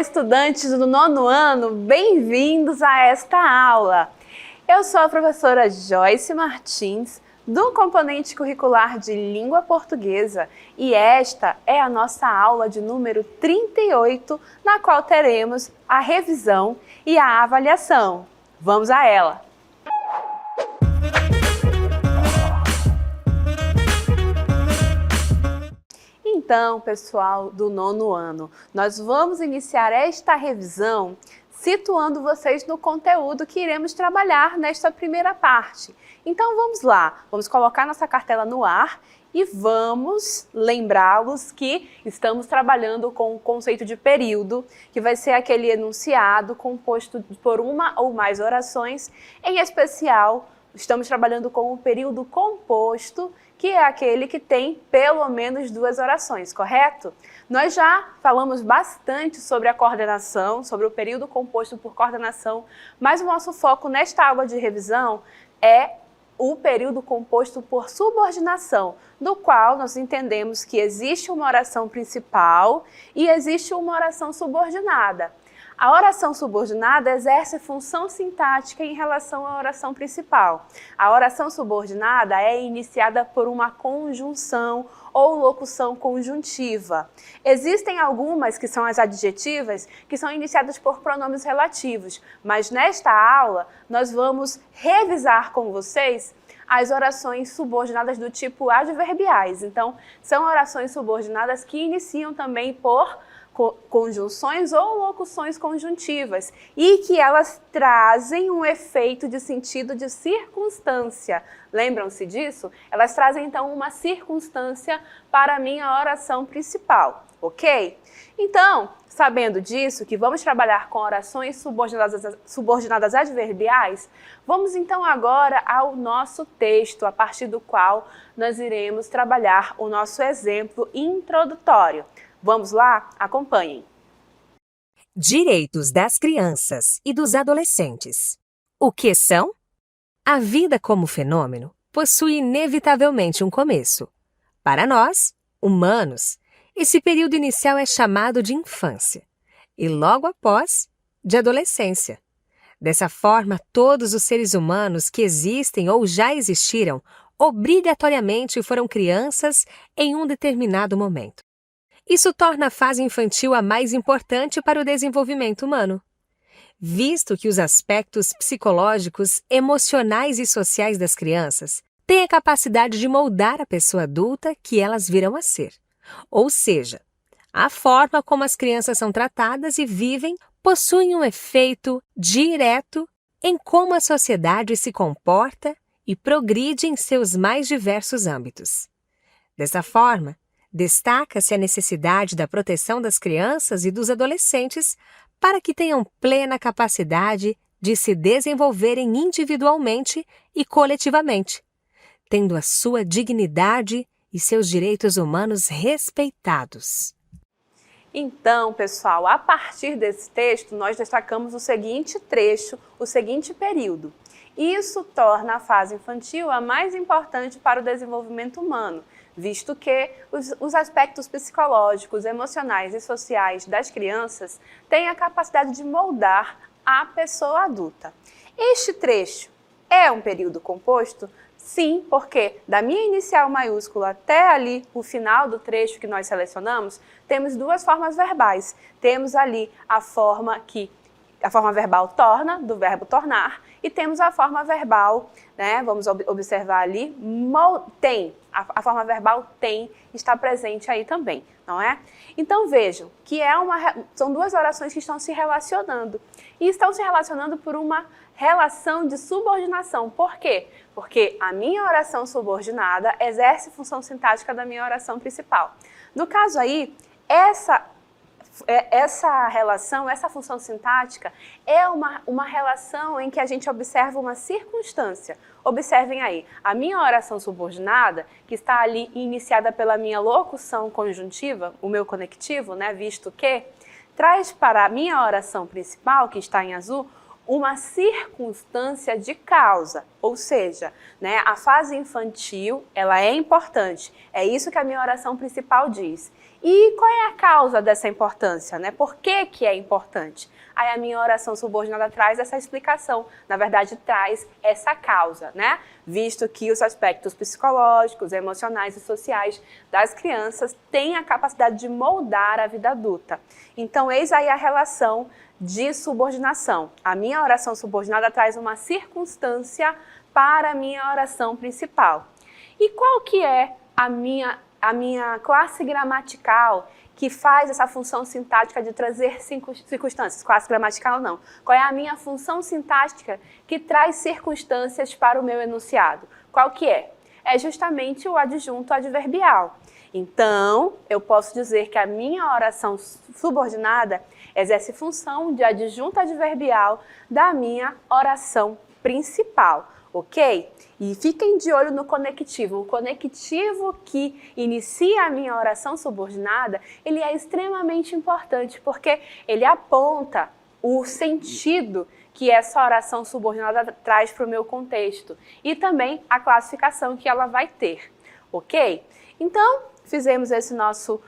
estudantes do 9º ano, bem-vindos a esta aula. Eu sou a professora Joyce Martins, do componente curricular de Língua Portuguesa, e esta é a nossa aula de número 38, na qual teremos a revisão e a avaliação. Vamos a ela! Então, pessoal do 9º ano, nós vamos iniciar esta revisão situando vocês no conteúdo que iremos trabalhar nesta primeira parte. Então, vamos lá, vamos colocar nossa cartela no ar e vamos lembrá-los que estamos trabalhando com o conceito de período, que vai ser aquele enunciado composto por uma ou mais orações, em especial. Estamos trabalhando com o período composto, que é aquele que tem pelo menos 2 orações, correto? Nós já falamos bastante sobre a coordenação, sobre o período composto por coordenação, mas o nosso foco nesta aula de revisão é o período composto por subordinação, do qual nós entendemos que existe uma oração principal e existe uma oração subordinada. A oração subordinada exerce função sintática em relação à oração principal. A oração subordinada é iniciada por uma conjunção ou locução conjuntiva. Existem algumas, que são as adjetivas, que são iniciadas por pronomes relativos, mas nesta aula nós vamos revisar com vocês as orações subordinadas do tipo adverbiais. Então, são orações subordinadas que iniciam também por conjunções ou locuções conjuntivas e que elas trazem um efeito de sentido de circunstância. Lembram-se disso? Elas trazem então uma circunstância para a minha oração principal, ok? Então, sabendo disso, que vamos trabalhar com orações subordinadas adverbiais, vamos então agora ao nosso texto, a partir do qual nós iremos trabalhar o nosso exemplo introdutório. Vamos lá? Acompanhem. Direitos das crianças e dos adolescentes. O que são? A vida como fenômeno possui inevitavelmente um começo. Para nós, humanos, esse período inicial é chamado de infância e logo após, de adolescência. Dessa forma, todos os seres humanos que existem ou já existiram obrigatoriamente foram crianças em um determinado momento. Isso torna a fase infantil a mais importante para o desenvolvimento humano, visto que os aspectos psicológicos, emocionais e sociais das crianças têm a capacidade de moldar a pessoa adulta que elas virão a ser. Ou seja, a forma como as crianças são tratadas e vivem possui um efeito direto em como a sociedade se comporta e progride em seus mais diversos âmbitos. Dessa forma, destaca-se a necessidade da proteção das crianças e dos adolescentes para que tenham plena capacidade de se desenvolverem individualmente e coletivamente, tendo a sua dignidade e seus direitos humanos respeitados. Então, pessoal, a partir desse texto, nós destacamos o seguinte trecho, o seguinte período. Isso torna a fase infantil a mais importante para o desenvolvimento humano, visto que os aspectos psicológicos, emocionais e sociais das crianças têm a capacidade de moldar a pessoa adulta. Este trecho é um período composto? Sim, porque da minha inicial maiúscula até ali o final do trecho que nós selecionamos, temos 2 formas verbais. Temos ali a forma verbal torna, do verbo tornar, e temos a forma verbal, né? Vamos observar ali, tem. A forma verbal tem está presente aí também, não é? Então vejam que são 2 orações que estão se relacionando. E estão se relacionando por uma relação de subordinação. Por quê? Porque a minha oração subordinada exerce função sintática da minha oração principal. No caso aí, essa relação, essa função sintática é uma relação em que a gente observa uma circunstância. Observem aí, a minha oração subordinada, que está ali iniciada pela minha locução conjuntiva, o meu conectivo, né, visto que, traz para a minha oração principal, que está em azul, uma circunstância de causa. Ou seja, né, a fase infantil, ela é importante. É isso que a minha oração principal diz. E qual é a causa dessa importância, né? Por que que é importante? Aí a minha oração subordinada traz essa explicação, na verdade traz essa causa, né? Visto que os aspectos psicológicos, emocionais e sociais das crianças têm a capacidade de moldar a vida adulta. Então eis aí a relação de subordinação. A minha oração subordinada traz uma circunstância para a minha oração principal. E qual que é a minha classe gramatical que faz essa função sintática de trazer circunstâncias? Classe gramatical não. Qual é a minha função sintática que traz circunstâncias para o meu enunciado? Qual que é? É justamente o adjunto adverbial. Então, eu posso dizer que a minha oração subordinada exerce função de adjunto adverbial da minha oração principal, ok? E fiquem de olho no conectivo. O conectivo que inicia a minha oração subordinada, ele é extremamente importante porque ele aponta o sentido que essa oração subordinada traz para o meu contexto e também a classificação que ela vai ter, ok? Então, fizemos esse nosso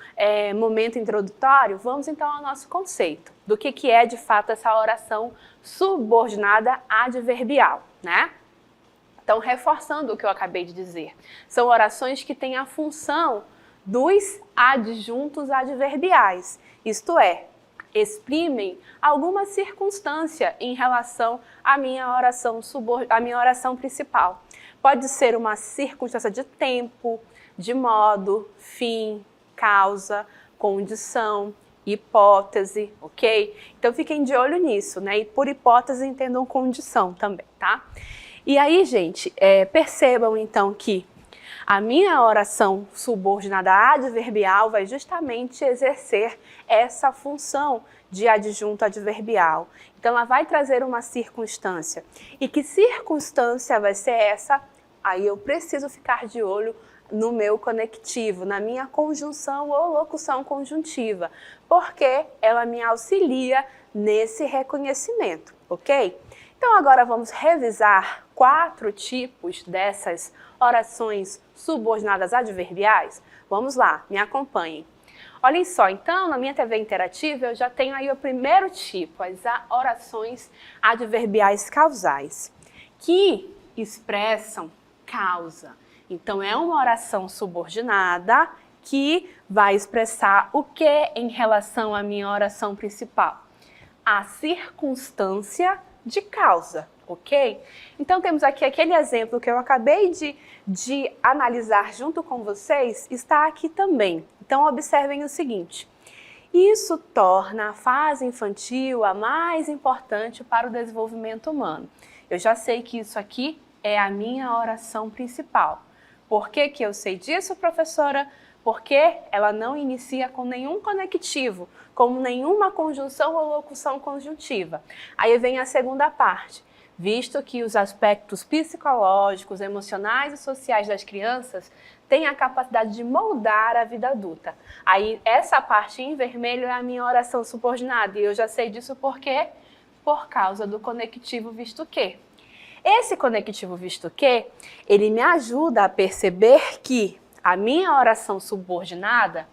momento introdutório, vamos então ao nosso conceito do que é de fato essa oração subordinada adverbial, né? Então, reforçando o que eu acabei de dizer, são orações que têm a função dos adjuntos adverbiais, isto é, exprimem alguma circunstância em relação à minha oração principal. Pode ser uma circunstância de tempo, de modo, fim, causa, condição, hipótese, ok? Então fiquem de olho nisso, né? E por hipótese entendam condição também, tá? E aí, gente, percebam então que a minha oração subordinada adverbial vai justamente exercer essa função de adjunto adverbial. Então ela vai trazer uma circunstância. E que circunstância vai ser essa? Aí eu preciso ficar de olho no meu conectivo, na minha conjunção ou locução conjuntiva, porque ela me auxilia nesse reconhecimento, ok? Então agora vamos revisar 4 tipos dessas orações subordinadas adverbiais. Vamos lá, me acompanhem. Olhem só, então na minha TV interativa eu já tenho aí o primeiro tipo, as orações adverbiais causais, que expressam causa. Então, é uma oração subordinada que vai expressar o que em relação à minha oração principal? A circunstância de causa, ok? Então, temos aqui aquele exemplo que eu acabei de analisar junto com vocês, está aqui também. Então, observem o seguinte. Isso torna a fase infantil a mais importante para o desenvolvimento humano. Eu já sei que isso aqui é a minha oração principal. Por que que eu sei disso, professora? Porque ela não inicia com nenhum conectivo, como nenhuma conjunção ou locução conjuntiva. Aí vem a segunda parte. Visto que os aspectos psicológicos, emocionais e sociais das crianças têm a capacidade de moldar a vida adulta. Aí essa parte em vermelho é a minha oração subordinada. E eu já sei disso por quê? Por causa do conectivo visto que. Esse conectivo visto que, ele me ajuda a perceber que a minha oração subordinada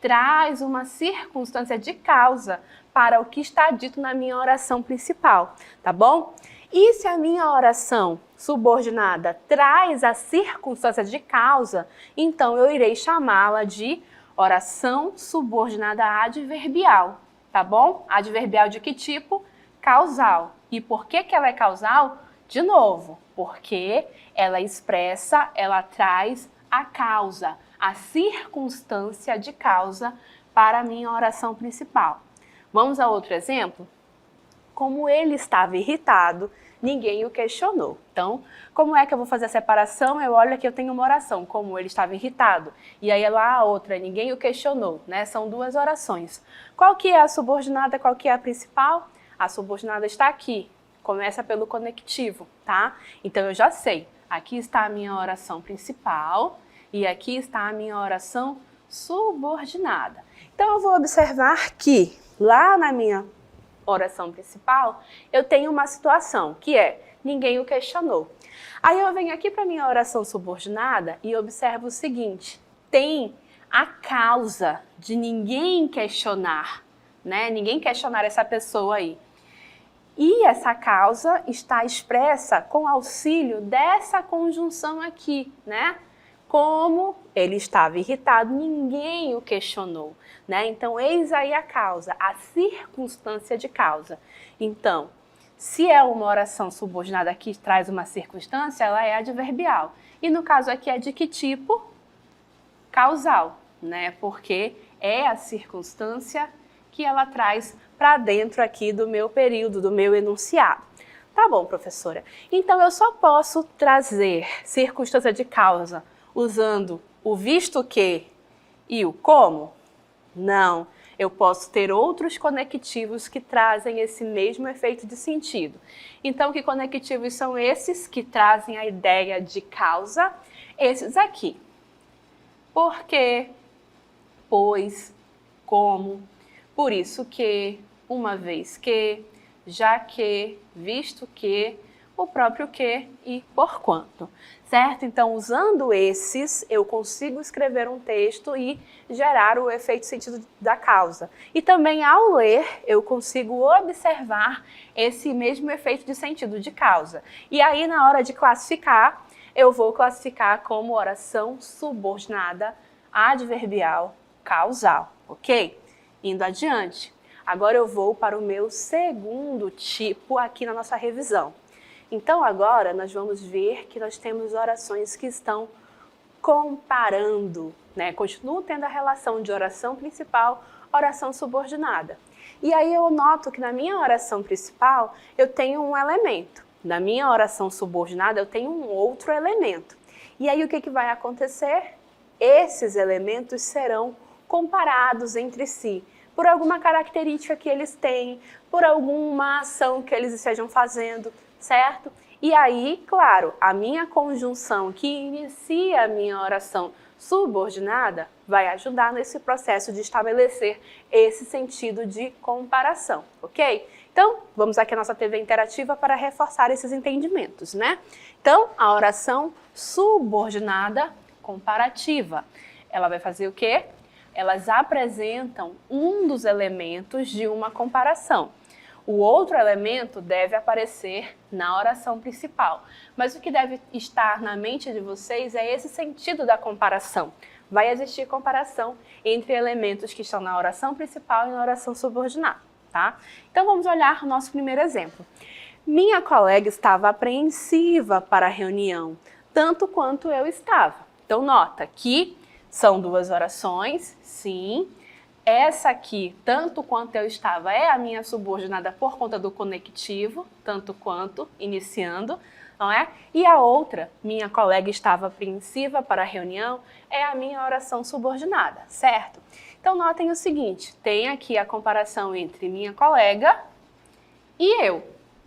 traz uma circunstância de causa para o que está dito na minha oração principal, tá bom? E se a minha oração subordinada traz a circunstância de causa, então eu irei chamá-la de oração subordinada adverbial, tá bom? Adverbial de que tipo? Causal. E por que que ela é causal? De novo, porque ela expressa, ela traz a causa, a circunstância de causa para a minha oração principal. Vamos a outro exemplo? Como ele estava irritado, ninguém o questionou. Então, como é que eu vou fazer a separação? Eu olho aqui, eu tenho uma oração, como ele estava irritado. E aí lá a outra, ninguém o questionou, né? São 2 orações. Qual que é a subordinada, qual que é a principal? A subordinada está aqui. Começa pelo conectivo, tá? Então eu já sei, aqui está a minha oração principal e aqui está a minha oração subordinada. Então eu vou observar que lá na minha oração principal eu tenho uma situação que é ninguém o questionou. Aí eu venho aqui para minha oração subordinada e observo o seguinte, tem a causa de ninguém questionar, né? Ninguém questionar essa pessoa aí. E essa causa está expressa com auxílio dessa conjunção aqui, né? Como ele estava irritado, ninguém o questionou, né? Então, eis aí a causa, a circunstância de causa. Então, se é uma oração subordinada que traz uma circunstância, ela é adverbial. E no caso aqui é de que tipo? Causal, né? Porque é a circunstância que ela traz para dentro aqui do meu período, do meu enunciado. Tá bom, professora. Então, eu só posso trazer circunstância de causa usando o visto que e o como? Não. Eu posso ter outros conectivos que trazem esse mesmo efeito de sentido. Então, que conectivos são esses que trazem a ideia de causa? Esses aqui. Porque, pois, como, por isso que, uma vez que, já que, visto que, o próprio que e porquanto, certo? Então, usando esses, eu consigo escrever um texto e gerar o efeito sentido da causa. E também, ao ler, eu consigo observar esse mesmo efeito de sentido de causa. E aí, na hora de classificar, eu vou classificar como oração subordinada, adverbial, causal, ok? Indo adiante. Agora eu vou para o meu segundo tipo aqui na nossa revisão. Então agora nós vamos ver que nós temos orações que estão comparando, né? Continuam tendo a relação de oração principal, oração subordinada. E aí eu noto que na minha oração principal eu tenho um elemento. Na minha oração subordinada eu tenho um outro elemento. E aí o que vai acontecer? Esses elementos serão comparados entre si, por alguma característica que eles têm, por alguma ação que eles estejam fazendo, certo? E aí, claro, a minha conjunção que inicia a minha oração subordinada vai ajudar nesse processo de estabelecer esse sentido de comparação, ok? Então, vamos aqui à nossa TV interativa para reforçar esses entendimentos, né? Então, a oração subordinada comparativa, ela vai fazer o quê? Elas apresentam um dos elementos de uma comparação. O outro elemento deve aparecer na oração principal. Mas o que deve estar na mente de vocês é esse sentido da comparação. Vai existir comparação entre elementos que estão na oração principal e na oração subordinada, tá? Então vamos olhar o nosso primeiro exemplo. Minha colega estava apreensiva para a reunião, tanto quanto eu estava. Então nota que são duas orações, sim. Essa aqui, tanto quanto eu estava, é a minha subordinada por conta do conectivo, tanto quanto, iniciando, não é? E a outra, minha colega estava apreensiva para a reunião, é a minha oração subordinada, certo? Então notem o seguinte, tem aqui a comparação entre minha colega e eu,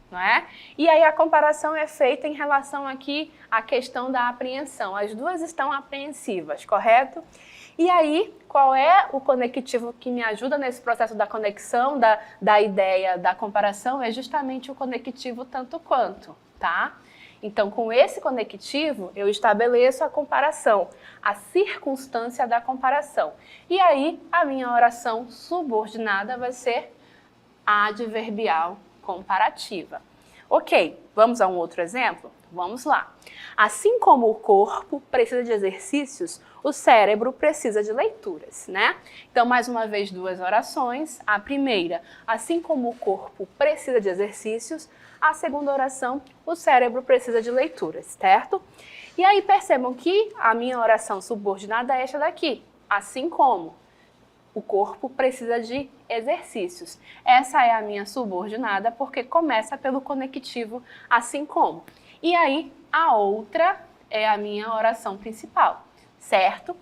não é? E aí a comparação é feita em relação aqui à questão da apreensão. As duas estão apreensivas, correto? E aí, qual é o conectivo que me ajuda nesse processo da conexão, da ideia da comparação? É justamente o conectivo tanto quanto, tá? Então, com esse conectivo, eu estabeleço a comparação, a circunstância da comparação. E aí, a minha oração subordinada vai ser adverbial comparativa. Ok, vamos a um outro exemplo? Vamos lá. Assim como o corpo precisa de exercícios, o cérebro precisa de leituras, né? Então, mais uma vez, duas orações. A primeira, assim como o corpo precisa de exercícios, a segunda oração, o cérebro precisa de leituras, certo? E aí percebam que a minha oração subordinada é esta daqui, assim como o corpo precisa de exercícios. Essa é a minha subordinada porque começa pelo conectivo assim como. E aí a outra é a minha oração principal, certo?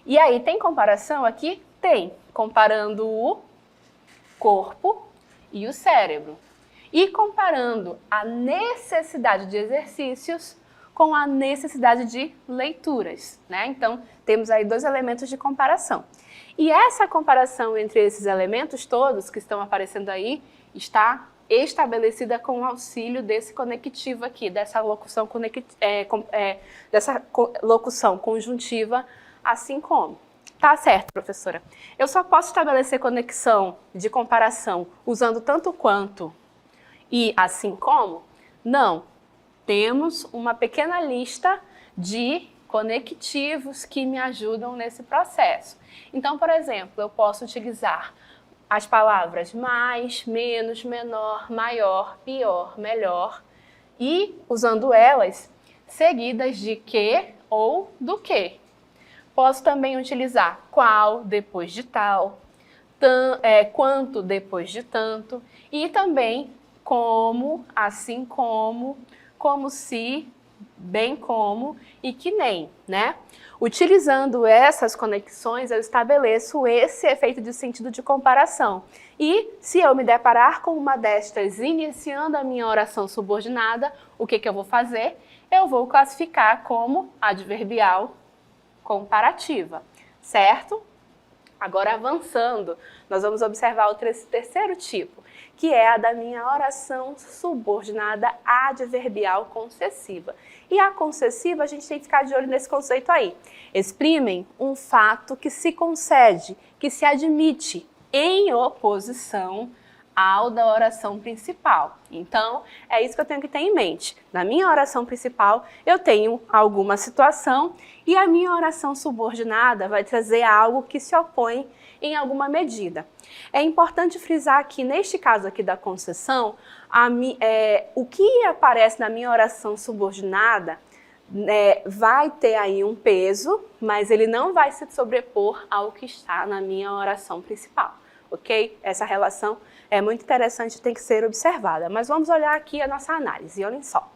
E aí tem comparação aqui? Tem, comparando o corpo e o cérebro. E comparando a necessidade de exercícios com a necessidade de leituras, né? Então, temos aí dois elementos de comparação. E essa comparação entre esses elementos todos que estão aparecendo aí está estabelecida com o auxílio desse conectivo aqui, dessa locução, locução conjuntiva, assim como. Tá certo, professora. Eu só posso estabelecer conexão de comparação usando tanto quanto e assim como? Não. Temos uma pequena lista de conectivos que me ajudam nesse processo. Então, por exemplo, eu posso utilizar as palavras mais, menos, menor, maior, pior, melhor e usando elas seguidas de que ou do que. Posso também utilizar qual depois de tal, quanto depois de tanto e também como, assim como se, bem como e que nem, né? Utilizando essas conexões, eu estabeleço esse efeito de sentido de comparação. E se eu me deparar com uma destas iniciando a minha oração subordinada, o que eu vou fazer? Eu vou classificar como adverbial comparativa, certo? Agora, avançando, nós vamos observar o terceiro tipo, que é a da minha oração subordinada adverbial concessiva. E a concessiva, a gente tem que ficar de olho nesse conceito aí. Exprimem um fato que se concede, que se admite em oposição ao da oração principal. Então, é isso que eu tenho que ter em mente. Na minha oração principal, eu tenho alguma situação e a minha oração subordinada vai trazer algo que se opõe em alguma medida. É importante frisar que, neste caso aqui da concessão, o que aparece na minha oração subordinada vai ter aí um peso, mas ele não vai se sobrepor ao que está na minha oração principal, ok? Essa relação é muito interessante e tem que ser observada. Mas vamos olhar aqui a nossa análise, olhem só.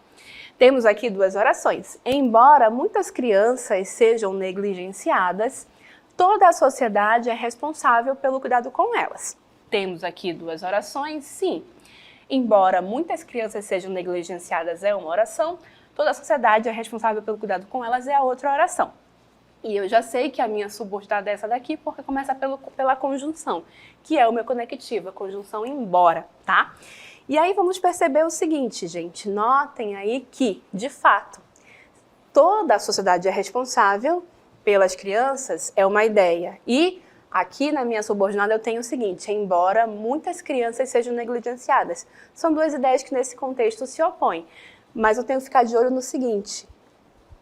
Temos aqui duas orações. Embora muitas crianças sejam negligenciadas, toda a sociedade é responsável pelo cuidado com elas. Temos aqui duas orações, sim. Embora muitas crianças sejam negligenciadas é uma oração, toda a sociedade é responsável pelo cuidado com elas é a outra oração. E eu já sei que a minha subordinada é essa daqui porque começa pela conjunção, que é o meu conectivo, a conjunção embora, tá? E aí vamos perceber o seguinte, gente, notem aí que, de fato, toda a sociedade é responsável pelas crianças, é uma ideia. E aqui na minha subordinada eu tenho o seguinte, embora muitas crianças sejam negligenciadas. São duas ideias que nesse contexto se opõem, mas eu tenho que ficar de olho no seguinte,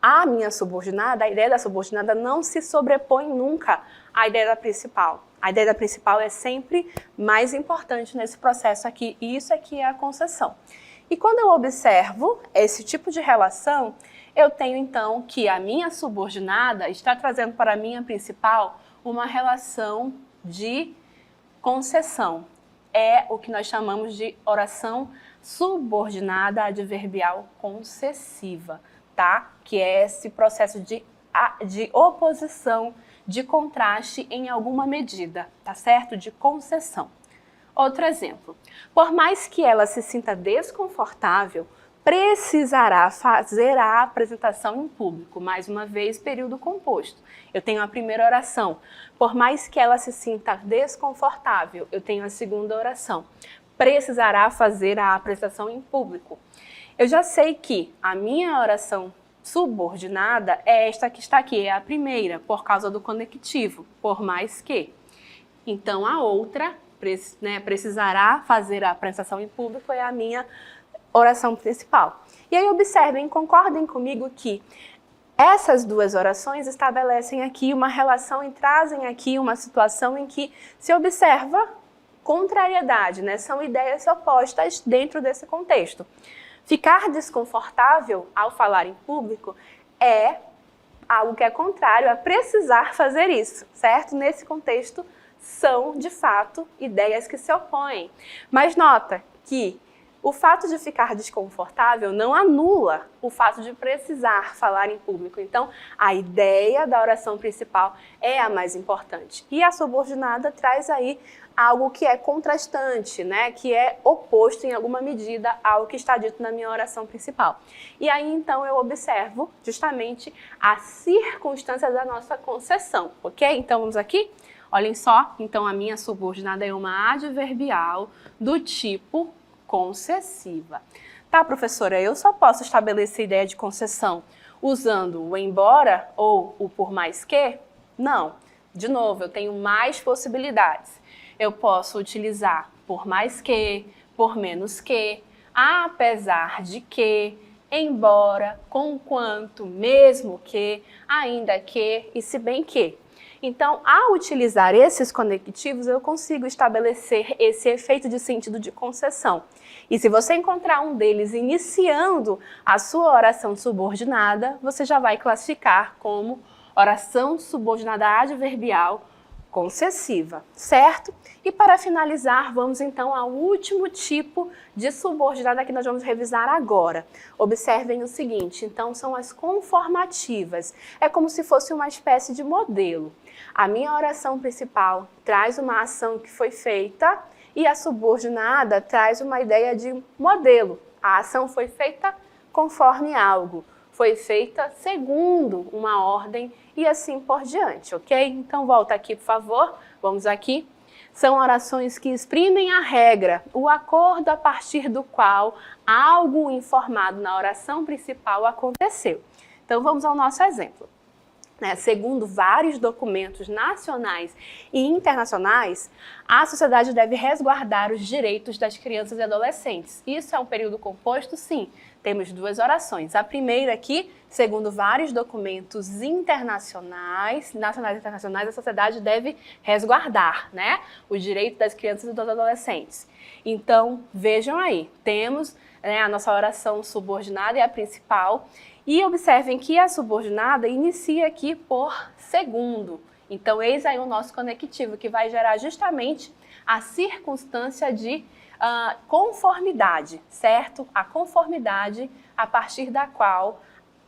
a minha subordinada, a ideia da subordinada não se sobrepõe nunca à ideia da principal. A ideia da principal é sempre mais importante nesse processo aqui, e isso aqui é a concessão. E quando eu observo esse tipo de relação, eu tenho então que a minha subordinada está trazendo para a minha principal uma relação de concessão. É o que nós chamamos de oração subordinada adverbial concessiva, tá? Que é esse processo de oposição, de contraste em alguma medida, tá certo? De concessão. Outro exemplo. Por mais que ela se sinta desconfortável, precisará fazer a apresentação em público. Mais uma vez, período composto. Eu tenho a primeira oração. Por mais que ela se sinta desconfortável, eu tenho a segunda oração. Precisará fazer a apresentação em público. Eu já sei que a minha oração subordinada é esta que está aqui, é a primeira, por causa do conectivo, por mais que. Então, a outra, precisará fazer a apresentação em público, é a minha oração principal. E aí observem, concordem comigo que essas duas orações estabelecem aqui uma relação e trazem aqui uma situação em que se observa contrariedade, né? São ideias opostas dentro desse contexto. Ficar desconfortável ao falar em público é algo que é contrário a precisar fazer isso, certo? Nesse contexto, são, de fato, ideias que se opõem. Mas nota que o fato de ficar desconfortável não anula o fato de precisar falar em público. Então, a ideia da oração principal é a mais importante. E a subordinada traz aí algo que é contrastante, né? Que é oposto em alguma medida ao que está dito na minha oração principal. E aí, então, eu observo justamente a circunstância da nossa concessão, ok? Então, vamos aqui? Olhem só, então a minha subordinada é uma adverbial do tipo concessiva. Tá, professora, eu só posso estabelecer ideia de concessão usando o embora ou o por mais que? Não. De novo, eu tenho mais possibilidades. Eu posso utilizar por mais que, por menos que, apesar de que, embora, conquanto, mesmo que, ainda que e se bem que. Então, ao utilizar esses conectivos, eu consigo estabelecer esse efeito de sentido de concessão. E se você encontrar um deles iniciando a sua oração subordinada, você já vai classificar como oração subordinada adverbial concessiva, certo? E para finalizar, vamos então ao último tipo de subordinada que nós vamos revisar agora. Observem o seguinte, então são as conformativas. É como se fosse uma espécie de modelo. A minha oração principal traz uma ação que foi feita e a subordinada traz uma ideia de modelo. A ação foi feita conforme algo, foi feita segundo uma ordem e assim por diante, ok? Então volta aqui, por favor, vamos aqui. São orações que exprimem a regra, o acordo a partir do qual algo informado na oração principal aconteceu. Então vamos ao nosso exemplo. Segundo vários documentos nacionais e internacionais, a sociedade deve resguardar os direitos das crianças e adolescentes. Isso é um período composto? Sim. Temos duas orações. A primeira aqui, segundo vários documentos internacionais, nacionais e internacionais, a sociedade deve resguardar, né, os direitos das crianças e dos adolescentes. Então, vejam aí, temos, né, a nossa oração subordinada é a principal. E observem que a subordinada inicia aqui por segundo. Então, eis aí o nosso conectivo, que vai gerar justamente a circunstância de conformidade, certo? A conformidade a partir da qual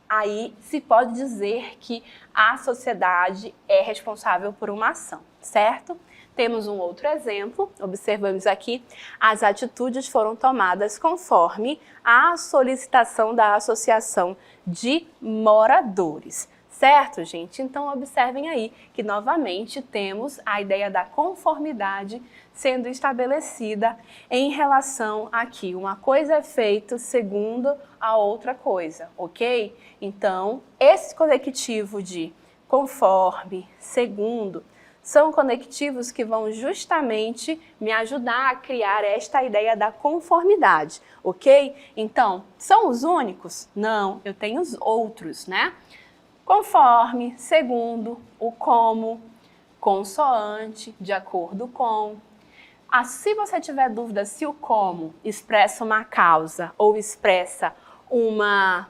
aí se pode dizer que a sociedade é responsável por uma ação, certo? Temos um outro exemplo, observamos aqui, as atitudes foram tomadas conforme a solicitação da Associação de Moradores. Certo, gente? Então, observem aí que, novamente, temos a ideia da conformidade sendo estabelecida em relação aqui. Uma coisa é feita segundo a outra coisa, ok? Então, esse conectivo de conforme, segundo, são conectivos que vão justamente me ajudar a criar esta ideia da conformidade, ok? Então, são os únicos? Não, eu tenho os outros, né? Conforme, segundo, o como, consoante, de acordo com. Se você tiver dúvida se o como expressa uma causa ou expressa uma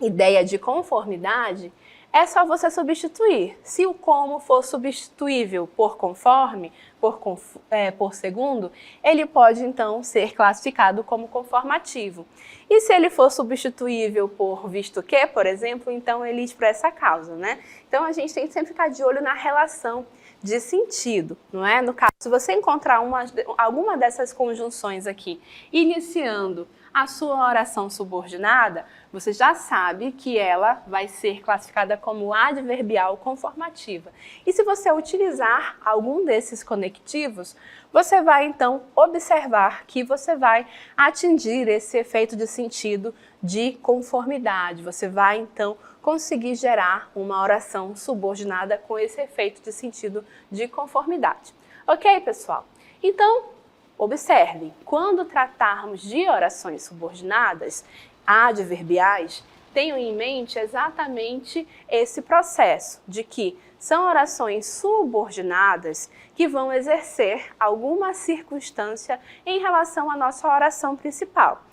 ideia de conformidade, é só você substituir. Se o como for substituível por conforme, por segundo, ele pode então ser classificado como conformativo. E se ele for substituível por visto que, por exemplo, então ele expressa a causa, né? Então a gente tem que sempre ficar de olho na relação de sentido, não é? No caso, se você encontrar alguma dessas conjunções aqui, iniciando a sua oração subordinada, você já sabe que ela vai ser classificada como adverbial conformativa. E se você utilizar algum desses conectivos, você vai então observar que você vai atingir esse efeito de sentido de conformidade. Você vai então conseguir gerar uma oração subordinada com esse efeito de sentido de conformidade. Ok, pessoal? Então, observem, quando tratarmos de orações subordinadas, adverbiais, tenham em mente exatamente esse processo de que são orações subordinadas que vão exercer alguma circunstância em relação à nossa oração principal.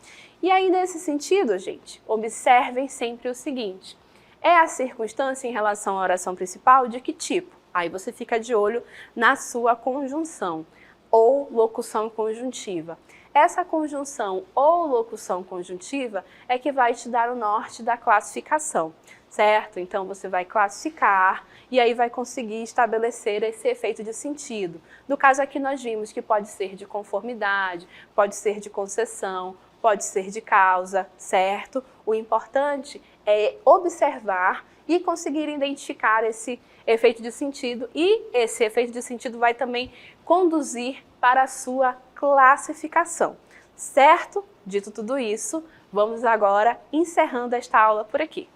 E aí, nesse sentido, gente, observem sempre o seguinte: é a circunstância em relação à oração principal de que tipo? Aí você fica de olho na sua conjunção ou locução conjuntiva. Essa conjunção ou locução conjuntiva é que vai te dar o norte da classificação, certo? Então você vai classificar e aí vai conseguir estabelecer esse efeito de sentido. No caso aqui nós vimos que pode ser de conformidade, pode ser de concessão, pode ser de causa, certo? O importante é observar e conseguir identificar esse efeito de sentido, e esse efeito de sentido vai também conduzir para a sua classificação, Certo? Dito tudo isso, vamos agora encerrando esta aula por aqui.